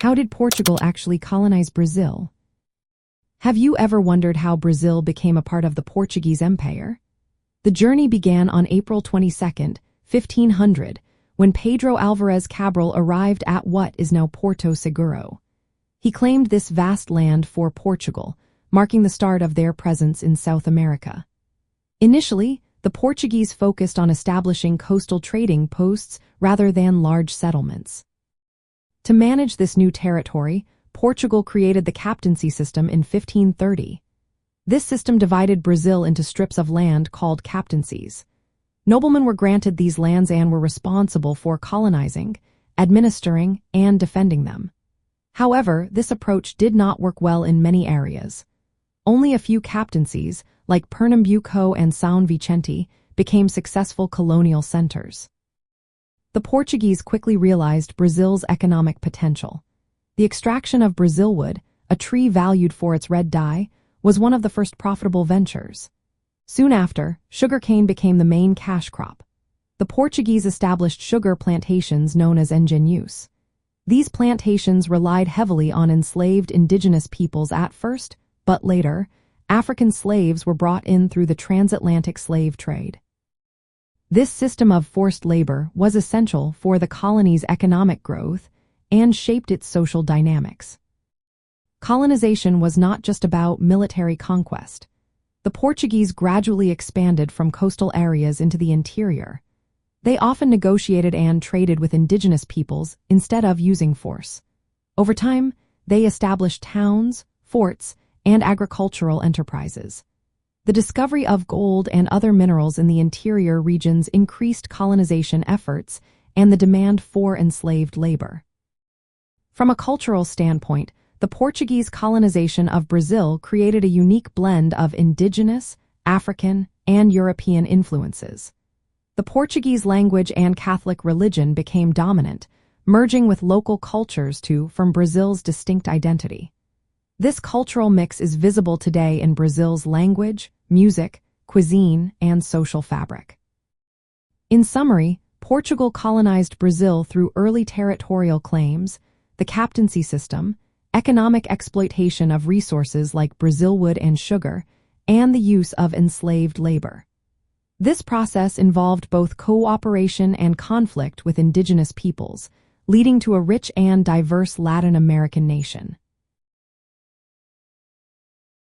How did Portugal actually colonize Brazil? Have you ever wondered how Brazil became a part of the Portuguese Empire? The journey began on April 22, 1500, when Pedro Álvares Cabral arrived at what is now Porto Seguro. He claimed this vast land for Portugal, marking the start of their presence in South America. Initially, the Portuguese focused on establishing coastal trading posts rather than large settlements. To manage this new territory, Portugal created the Captaincy system in 1530. This system divided Brazil into strips of land called captaincies. Noblemen were granted these lands and were responsible for colonizing, administering, and defending them. However, this approach did not work well in many areas. Only a few captaincies, like Pernambuco and São Vicente, became successful colonial centers. The Portuguese quickly realized Brazil's economic potential. The extraction of brazilwood, a tree valued for its red dye, was one of the first profitable ventures. Soon after, sugarcane became the main cash crop. The Portuguese established sugar plantations known as engenhos. These plantations relied heavily on enslaved indigenous peoples at first, but later, African slaves were brought in through the transatlantic slave trade. This system of forced labor was essential for the colony's economic growth and shaped its social dynamics. Colonization was not just about military conquest. The Portuguese gradually expanded from coastal areas into the interior. They often negotiated and traded with indigenous peoples instead of using force. Over time, they established towns, forts, and agricultural enterprises. The discovery of gold and other minerals in the interior regions increased colonization efforts and the demand for enslaved labor. From a cultural standpoint, the Portuguese colonization of Brazil created a unique blend of indigenous, African, and European influences. The Portuguese language and Catholic religion became dominant, merging with local cultures to form Brazil's distinct identity. This cultural mix is visible today in Brazil's language, music, cuisine, and social fabric. In summary, Portugal colonized Brazil through early territorial claims, the captaincy system, economic exploitation of resources like brazilwood and sugar, and the use of enslaved labor. This process involved both cooperation and conflict with indigenous peoples, leading to a rich and diverse Latin American nation.